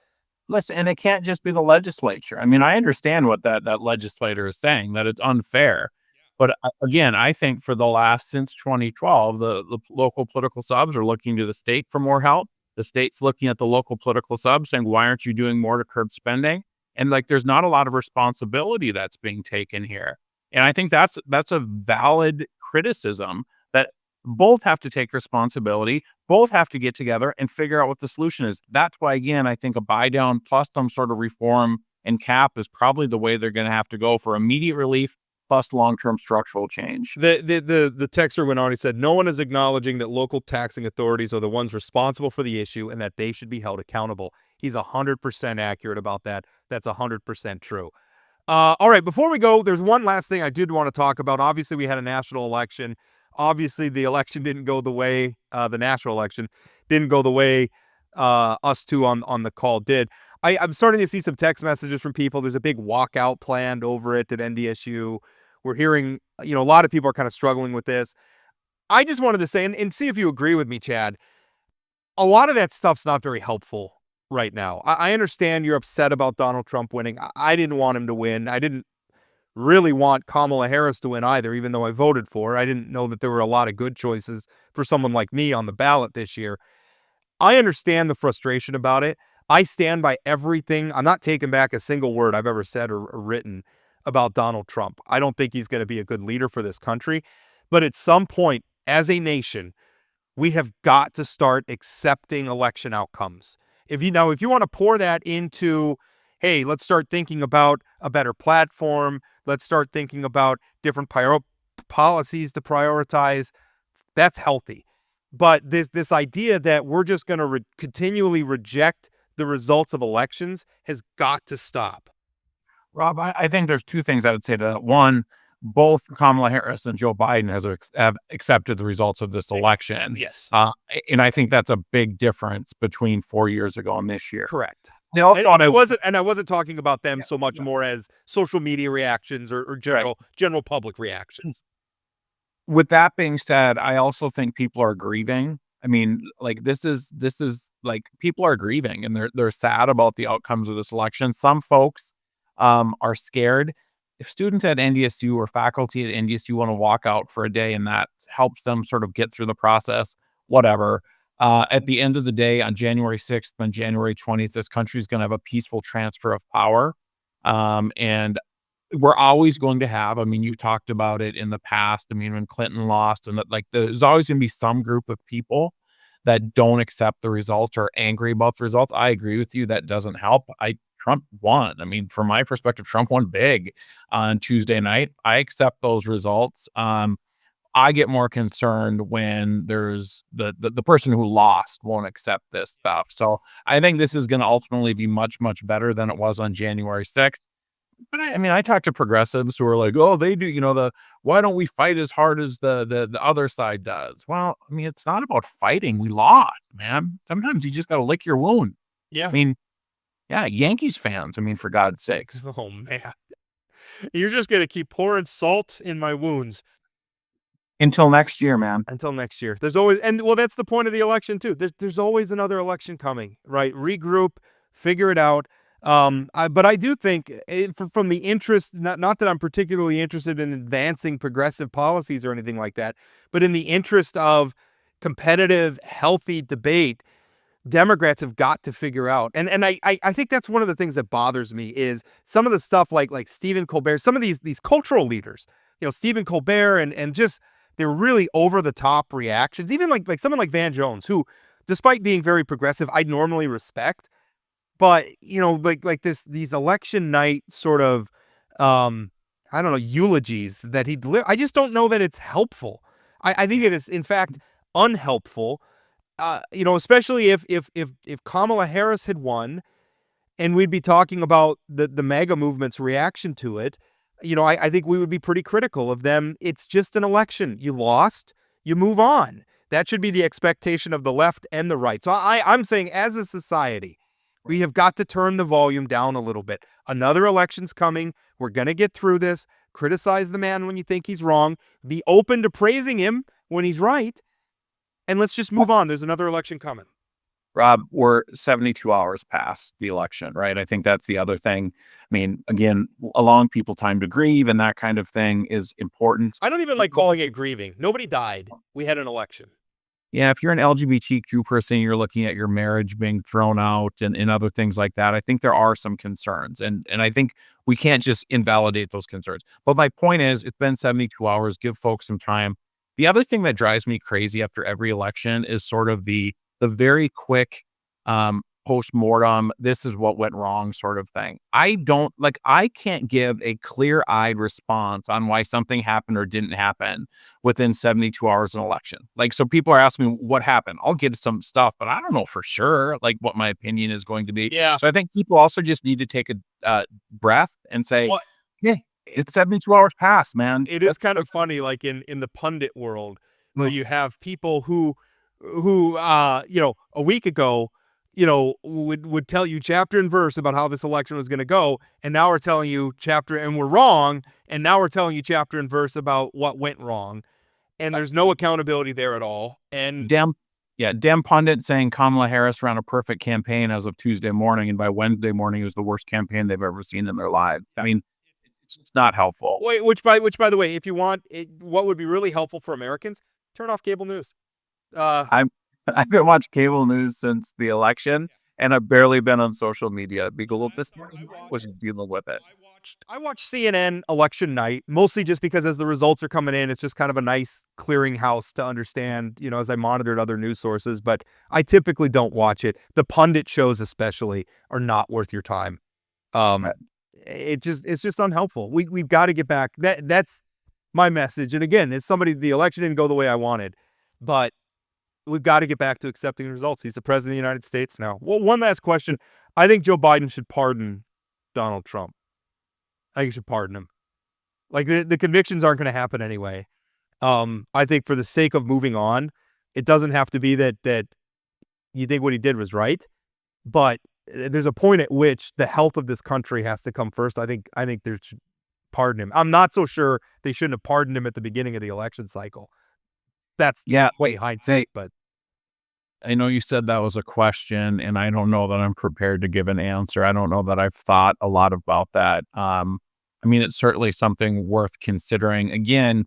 Listen, and it can't just be the legislature. I mean, I understand what that legislator is saying, that it's unfair. But again, I think since 2012, the local political subs are looking to the state for more help. The state's looking at the local political subs saying, why aren't you doing more to curb spending? And like, there's not a lot of responsibility that's being taken here. And I think that's a valid criticism, that both have to take responsibility, both have to get together and figure out what the solution is. That's why, again, I think a buy down plus some sort of reform and cap is probably the way they're going to have to go for immediate relief plus long-term structural change. The texter went on. He said, "No one is acknowledging that local taxing authorities are the ones responsible for the issue and that they should be held accountable." He's 100% accurate about that. That's 100% true. All right, before we go, there's one last thing I did want to talk about. Obviously, we had a national election. Obviously, the election didn't go the way, the national election didn't go the way us two on the call did. I'm starting to see some text messages from people. There's a big walkout planned over it at NDSU. We're hearing, a lot of people are kind of struggling with this. I just wanted to say, and see if you agree with me, Chad, a lot of that stuff's not very helpful right now. I understand you're upset about Donald Trump winning. I didn't want him to win. I didn't really want Kamala Harris to win either, even though I voted for her. I didn't know that there were a lot of good choices for someone like me on the ballot this year. I understand the frustration about it. I stand by everything. I'm not taking back a single word I've ever said or written about Donald Trump. I don't think he's going to be a good leader for this country. But at some point, as a nation, we have got to start accepting election outcomes. If you want to pour that into, hey, let's start thinking about a better platform. Let's start thinking about different policies to prioritize. That's healthy. But this idea that we're just going to continually reject the results of elections has got to stop. Rob, I think there's two things I would say to that. One, both Kamala Harris and Joe Biden have accepted the results of this election. Yes. And I think that's a big difference between 4 years ago and this year. Correct. They all thought I wasn't talking about them so much more as social media reactions or general public reactions. With that being said, I also think people are grieving. I mean, like, this is like, people are grieving and they're sad about the outcomes of this election. Some folks are scared. If students at NDSU or faculty at NDSU want to walk out for a day and that helps them sort of get through the process, whatever. At the end of the day, on January 6th and January 20th, this country is going to have a peaceful transfer of power. And we're always going to have, I mean, you talked about it in the past. I mean, when Clinton lost, and that, like, there's always going to be some group of people that don't accept the results or angry about the results. I agree with you. That doesn't help. Trump won. I mean, from my perspective, Trump won big on Tuesday night. I accept those results. I get more concerned when there's the person who lost won't accept this stuff. So I think this is going to ultimately be much, much better than it was on January 6th. But I mean, I talk to progressives who are like, oh, they do, why don't we fight as hard as the other side does? Well, I mean, it's not about fighting. We lost, man. Sometimes you just got to lick your wound. Yeah. I mean, yeah, Yankees fans, I mean, for God's sakes. Oh, man. You're just going to keep pouring salt in my wounds. Until next year, man. Until next year. There's always, that's the point of the election, too. There's always another election coming, right? Regroup, figure it out. But I do think from the interest, not that I'm particularly interested in advancing progressive policies or anything like that, but in the interest of competitive, healthy debate, Democrats have got to figure out. And I think that's one of the things that bothers me is some of the stuff like Stephen Colbert, some of these cultural leaders, Stephen Colbert and just they're really over the top reactions. Even like someone like Van Jones, who despite being very progressive, I normally respect. But, these election night sort of, I don't know, eulogies that he delivered, I just don't know that it's helpful. I think it is, in fact, unhelpful. Especially if Kamala Harris had won, and we'd be talking about the MAGA movement's reaction to it. I think we would be pretty critical of them. It's just an election. You lost, you move on. That should be the expectation of the left and the right. So I'm saying, as a society, we have got to turn the volume down a little bit. Another election's coming. We're going to get through this. Criticize the man when you think he's wrong. Be open to praising him when he's right. And let's just move on. There's another election coming. Rob, we're 72 hours past the election, right? I think that's the other thing. I mean, again, allowing people time to grieve and that kind of thing is important. I don't even like calling it grieving. Nobody died. We had an election. Yeah, if you're an LGBTQ person, you're looking at your marriage being thrown out and other things like that, I think there are some concerns. And I think we can't just invalidate those concerns. But my point is, it's been 72 hours. Give folks some time. The other thing that drives me crazy after every election is sort of the very quick post-mortem, this is what went wrong sort of thing. I can't give a clear-eyed response on why something happened or didn't happen within 72 hours of an election. So people are asking me what happened. I'll get some stuff, but I don't know for sure what my opinion is going to be. Yeah. So I think people also just need to take a breath and say, hey, it's 72 hours past, man. It is kind of funny, in the pundit world, where you have people who a week ago, would tell you chapter and verse about how this election was going to go, and now we're telling you and we're wrong, and now we're telling you chapter and verse about what went wrong, and there's no accountability there at all. And Dem pundit saying Kamala Harris ran a perfect campaign as of Tuesday morning, and by Wednesday morning it was the worst campaign they've ever seen in their lives. I mean, it's not helpful. Wait, which by the way, if you want what would be really helpful for Americans, turn off cable news. I haven't watched cable news since the election, and I've barely been on social media because this was dealing with it. I watched CNN election night, mostly just because as the results are coming in, it's just kind of a nice clearinghouse to understand, as I monitored other news sources, but I typically don't watch it. The pundit shows especially are not worth your time. It's just unhelpful. We've got to get back. That's my message. And again, the election didn't go the way I wanted, but we've got to get back to accepting the results. He's the president of the United States now. Well, one last question. I think Joe Biden should pardon Donald Trump. I think he should pardon him. The convictions aren't going to happen anyway. I think for the sake of moving on, it doesn't have to be that you think what he did was right, but there's a point at which the health of this country has to come first. I think they should pardon him. I'm not so sure they shouldn't have pardoned him at the beginning of the election cycle. That's way hindsight, but I know you said that was a question, and I don't know that I'm prepared to give an answer. I don't know that I've thought a lot about that. It's certainly something worth considering. Again,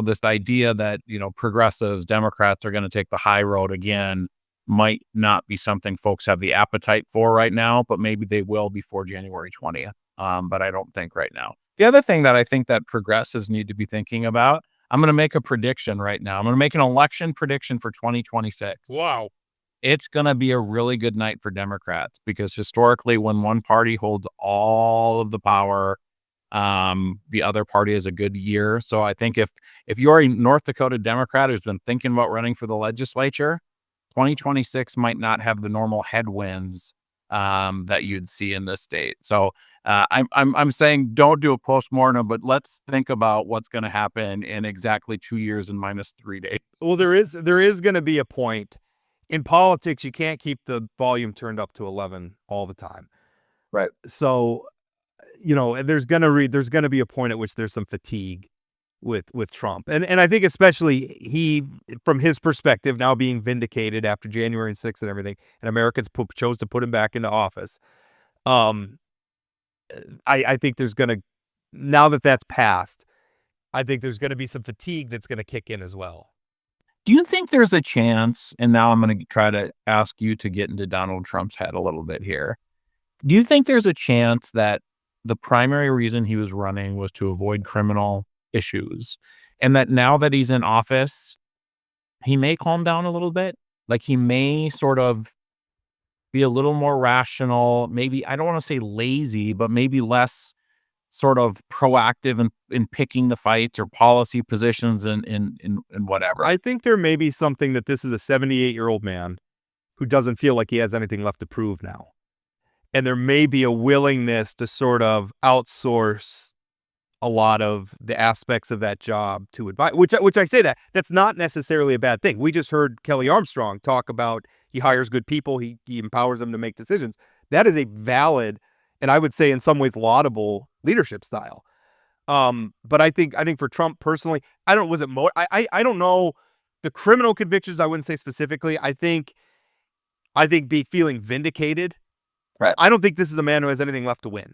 this idea that, progressives, Democrats are going to take the high road again might not be something folks have the appetite for right now, but maybe they will before January 20th. But I don't think right now. The other thing that I think that progressives need to be thinking about, I'm going to make a prediction right now. I'm going to make an election prediction for 2026. Wow. It's going to be a really good night for Democrats because historically when one party holds all of the power, the other party has a good year. So I think if you're a North Dakota Democrat who's been thinking about running for the legislature, 2026 might not have the normal headwinds that you'd see in this state. So I'm saying don't do a postmortem, but let's think about what's going to happen in exactly 2 years and minus 3 days. Well, there is going to be a point in politics. You can't keep the volume turned up to 11 all the time. Right. So, there's going to be a point at which there's some fatigue with Trump. And I think especially he, from his perspective, now being vindicated after January 6th and everything, and Americans chose to put him back into office. I think there's going to, now that that's passed, I think there's going to be some fatigue that's going to kick in as well. Do you think there's a chance, and now I'm going to try to ask you to get into Donald Trump's head a little bit here. Do you think there's a chance that the primary reason he was running was to avoid criminal issues, and that now that he's in office, he may calm down a little bit? Like he may sort of be a little more rational, maybe, I don't want to say lazy, but maybe less sort of proactive in picking the fights or policy positions and whatever. I think there may be something that this is a 78-year-old man who doesn't feel like he has anything left to prove now. And there may be a willingness to sort of outsource a lot of the aspects of that job to advise, which I say that's not necessarily a bad thing. We just heard Kelly Armstrong talk about he hires good people, he empowers them to make decisions. That is a valid, and I would say in some ways laudable leadership style. But I think for Trump personally, I don't know the criminal convictions. I wouldn't say specifically. I think be feeling vindicated. Right. I don't think this is a man who has anything left to win.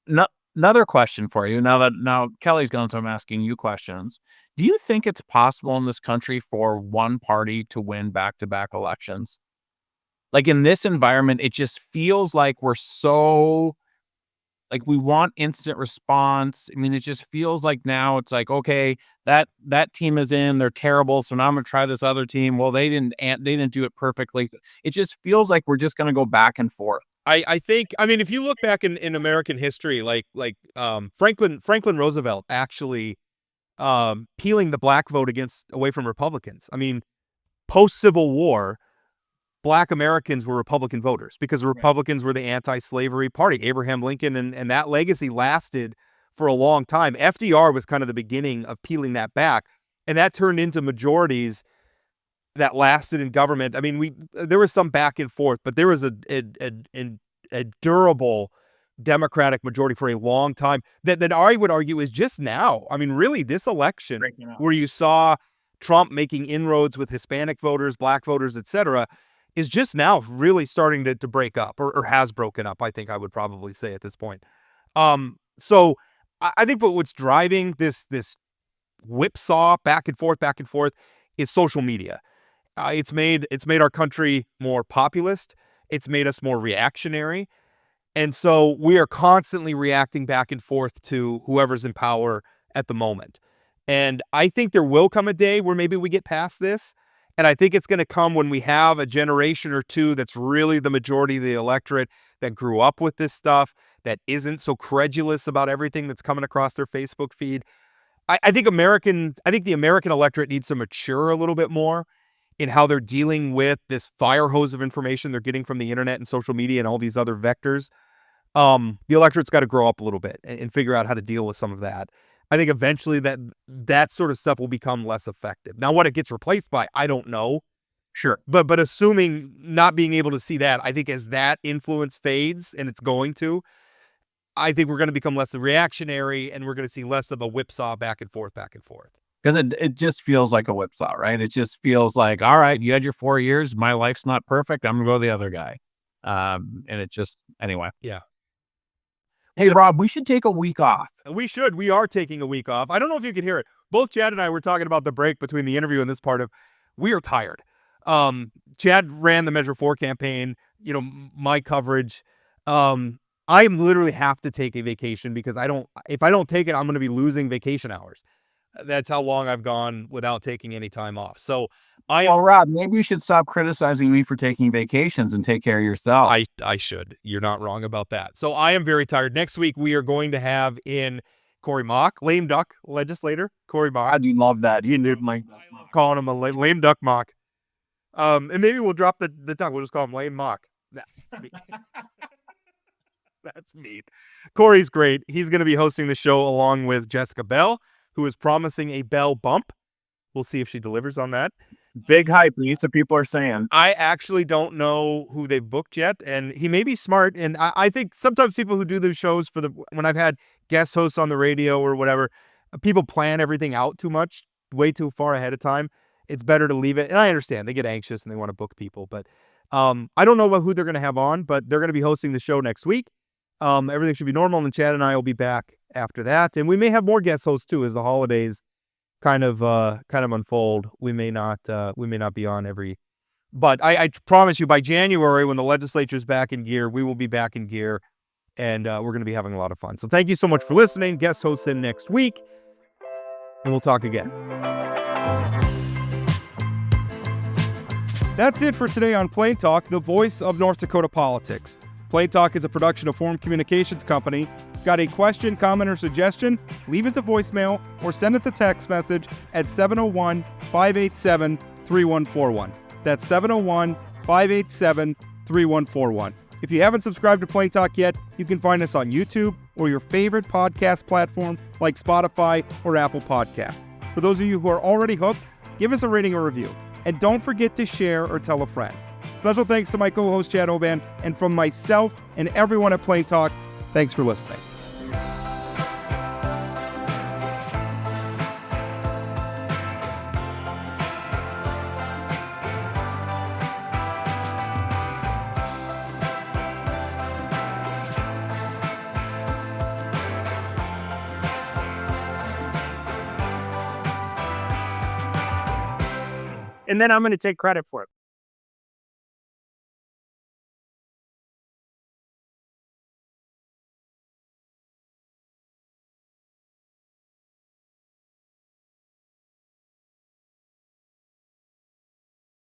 No, another question for you. Now Kelly's gone, so I'm asking you questions. Do you think it's possible in this country for one party to win back-to-back elections? Like in this environment, it just feels like we're so, like we want instant response. I mean, it just feels like now it's like, okay, that team is in, they're terrible, so now I'm gonna try this other team. Well, they didn't do it perfectly. It just feels like we're just gonna go back and forth. I think, I mean, if you look back in American history, like Franklin Roosevelt actually peeling the black vote away from Republicans. I mean, post-Civil War, Black Americans were Republican voters because the Republicans were the anti-slavery party. Abraham Lincoln and that legacy lasted for a long time. FDR was kind of the beginning of peeling that back, and that turned into majorities that lasted in government. I mean, there was some back and forth, but there was a durable Democratic majority for a long time that I would argue is just now. I mean, really, this election where you saw Trump making inroads with Hispanic voters, black voters, etc., is just now really starting to break up or has broken up, I think I would probably say at this point. So I think what's driving this whipsaw back and forth is social media. It's made our country more populist. It's made us more reactionary. And so we are constantly reacting back and forth to whoever's in power at the moment. And I think there will come a day where maybe we get past this. And I think it's going to come when we have a generation or two that's really the majority of the electorate that grew up with this stuff, that isn't so credulous about everything that's coming across their Facebook feed. I think the American electorate needs to mature a little bit more in how they're dealing with this fire hose of information they're getting from the internet and social media and all these other vectors. The electorate's got to grow up a little bit and figure out how to deal with some of that. I think eventually that sort of stuff will become less effective. Now, what it gets replaced by, I don't know. Sure. But assuming not being able to see that, I think as that influence fades, and it's going to, I think we're going to become less reactionary and we're going to see less of a whipsaw back and forth. Because it just feels like a whipsaw, right? It just feels like, all right, you had your 4 years. My life's not perfect. I'm going to go the other guy. And it just, anyway. Yeah. Hey, Rob, we should take a week off. We should. We are taking a week off. I don't know if you can hear it. Both Chad and I were talking about the break between the interview and this part of, we are tired. Chad ran the Measure 4 campaign, my coverage. I literally have to take a vacation because if I don't take it, I'm going to be losing vacation hours. That's how long I've gone without taking any time off. So well, Rob, maybe you should stop criticizing me for taking vacations and take care of yourself. I should. You're not wrong about that. So I am very tired. Next week, we are going to have in Corey Mock, lame duck legislator, Corey Mock. I do love that. You knew my calling him a lame duck mock. And maybe we'll drop the duck. We'll just call him lame mock. That's me. That's me. Corey's great. He's going to be hosting the show along with Jessica Bell, who is promising a Bell bump. We'll see if she delivers on that. Big hype. Some people are saying. I actually don't know who they've booked yet, and he may be smart. And I think sometimes people who do those shows when I've had guest hosts on the radio or whatever, people plan everything out too much, way too far ahead of time. It's better to leave it. And I understand they get anxious and they want to book people, but I don't know about who they're going to have on, but they're going to be hosting the show next week. Everything should be normal, and Chad and I will be back after that. And we may have more guest hosts too as the holidays kind of unfold. We may not be on every, but I promise you by January, when the legislature is back in gear, we will be back in gear, and we're going to be having a lot of fun. So thank you so much for listening. Guest hosts in next week, and we'll talk again. That's it for today on Plain Talk, the voice of North Dakota politics. Plain Talk is a production of Forum Communications Company. Got a question, comment, or suggestion? Leave us a voicemail or send us a text message at 701-587-3141. That's 701-587-3141. If you haven't subscribed to Plain Talk yet, you can find us on YouTube or your favorite podcast platform like Spotify or Apple Podcasts. For those of you who are already hooked, give us a rating or review. And don't forget to share or tell a friend. Special thanks to my co-host Chad Oban, and from myself and everyone at Plain Talk, thanks for listening. And then I'm going to take credit for it.